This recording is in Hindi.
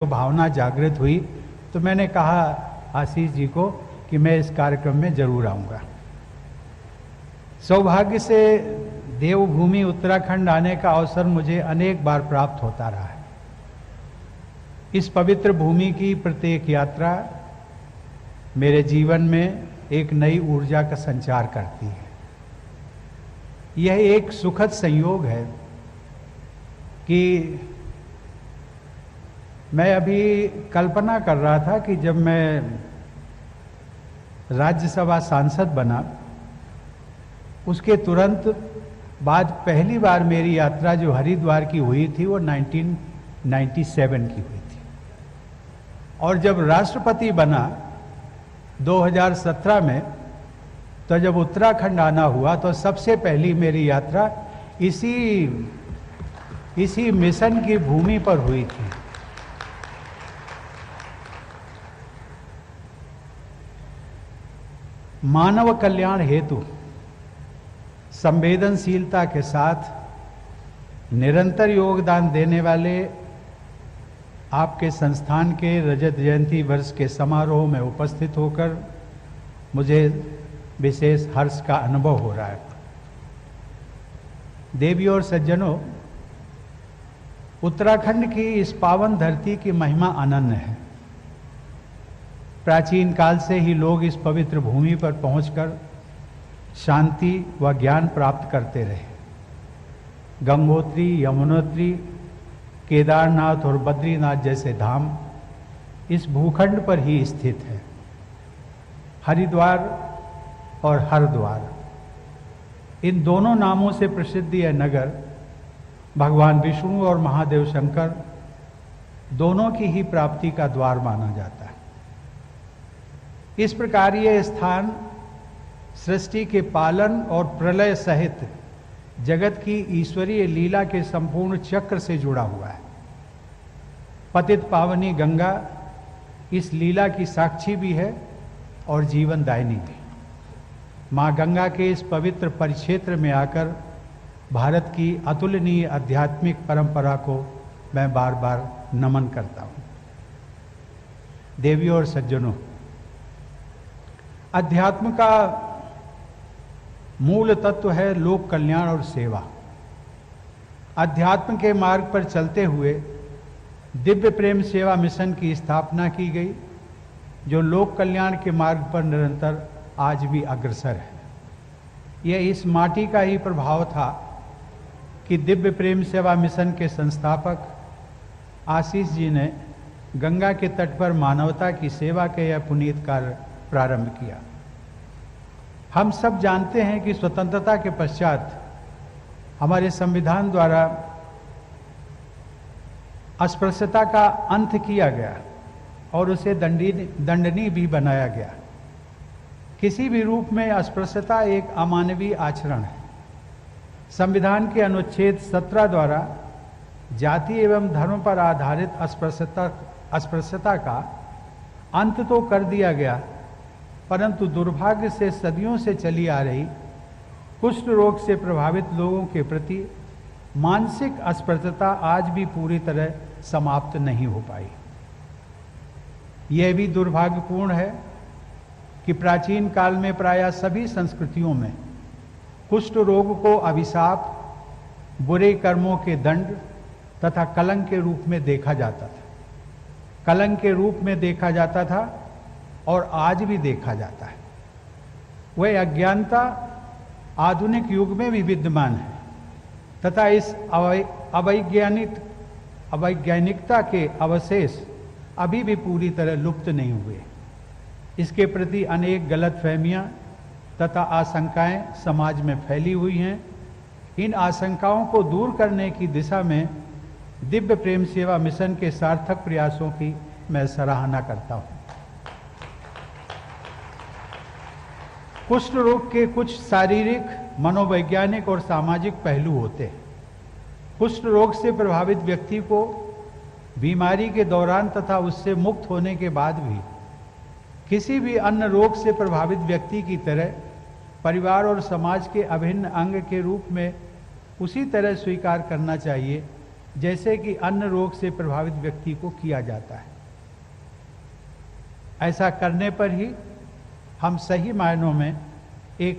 तो भावना जागृत हुई तो मैंने कहा आशीष जी को कि मैं इस कार्यक्रम में जरूर आऊँगा। सौभाग्य से देवभूमि उत्तराखंड आने का अवसर मुझे अनेक बार प्राप्त होता रहा है। इस पवित्र भूमि की प्रत्येक यात्रा मेरे जीवन में एक नई ऊर्जा का संचार करती है। यह एक सुखद संयोग है कि मैं अभी कल्पना कर रहा था कि जब मैं राज्यसभा सांसद बना उसके तुरंत बाद पहली बार मेरी यात्रा जो हरिद्वार की हुई थी वो 1997 की हुई थी, और जब राष्ट्रपति बना 2017 में तो जब उत्तराखंड आना हुआ तो सबसे पहली मेरी यात्रा इसी मिशन की भूमि पर हुई थी। मानव कल्याण हेतु संवेदनशीलता के साथ निरंतर योगदान देने वाले आपके संस्थान के रजत जयंती वर्ष के समारोह में उपस्थित होकर मुझे विशेष हर्ष का अनुभव हो रहा है। देवियों और सज्जनों, उत्तराखंड की इस पावन धरती की महिमा अनन्य है। प्राचीन काल से ही लोग इस पवित्र भूमि पर पहुंचकर शांति व ज्ञान प्राप्त करते रहे। गंगोत्री, यमुनोत्री, केदारनाथ और बद्रीनाथ जैसे धाम इस भूखंड पर ही स्थित है। हरिद्वार और हरद्वार, इन दोनों नामों से प्रसिद्ध यह नगर भगवान विष्णु और महादेव शंकर दोनों की ही प्राप्ति का द्वार माना जाता है। इस प्रकार यह स्थान सृष्टि के पालन और प्रलय सहित जगत की ईश्वरीय लीला के संपूर्ण चक्र से जुड़ा हुआ है। पतित पावनी गंगा इस लीला की साक्षी भी है और जीवनदायिनी भी। मां गंगा के इस पवित्र परिक्षेत्र में आकर भारत की अतुलनीय आध्यात्मिक परंपरा को मैं बार बार नमन करता हूं। देवियों और सज्जनों, अध्यात्म का मूल तत्व है लोक कल्याण और सेवा। अध्यात्म के मार्ग पर चलते हुए दिव्य प्रेम सेवा मिशन की स्थापना की गई, जो लोक कल्याण के मार्ग पर निरंतर आज भी अग्रसर है। यह इस माटी का ही प्रभाव था कि दिव्य प्रेम सेवा मिशन के संस्थापक आशीष जी ने गंगा के तट पर मानवता की सेवा के यह पुनीत कार्य प्रारंभ किया। हम सब जानते हैं कि स्वतंत्रता के पश्चात हमारे संविधान द्वारा अस्पृश्यता का अंत किया गया और उसे दंडनीय भी बनाया गया। किसी भी रूप में अस्पृश्यता एक अमानवीय आचरण है। संविधान के अनुच्छेद 17 द्वारा जाति एवं धर्म पर आधारित अस्पृश्यता का अंत तो कर दिया गया, परंतु दुर्भाग्य से सदियों से चली आ रही कुष्ठ रोग से प्रभावित लोगों के प्रति मानसिक अस्पृश्यता आज भी पूरी तरह समाप्त नहीं हो पाई। यह भी दुर्भाग्यपूर्ण है कि प्राचीन काल में प्रायः सभी संस्कृतियों में कुष्ठ रोग को अभिशाप, बुरे कर्मों के दंड तथा कलंक के रूप में देखा जाता था। कलंक के रूप में देखा जाता था और आज भी देखा जाता है। वह अज्ञानता आधुनिक युग में भी विद्यमान है तथा इस अवैज्ञानिकता के अवशेष अभी भी पूरी तरह लुप्त नहीं हुए। इसके प्रति अनेक गलतफहमियां तथा आशंकाएं समाज में फैली हुई हैं। इन आशंकाओं को दूर करने की दिशा में दिव्य प्रेम सेवा मिशन के सार्थक प्रयासों की मैं सराहना करता हूं। कुष्ठ रोग के कुछ शारीरिक, मनोवैज्ञानिक और सामाजिक पहलू होते हैं। कुष्ठ रोग से प्रभावित व्यक्ति को बीमारी के दौरान तथा उससे मुक्त होने के बाद भी किसी भी अन्य रोग से प्रभावित व्यक्ति की तरह परिवार और समाज के अभिन्न अंग के रूप में उसी तरह स्वीकार करना चाहिए जैसे कि अन्य रोग से प्रभावित व्यक्ति को किया जाता है। ऐसा करने पर ही हम सही मायनों में एक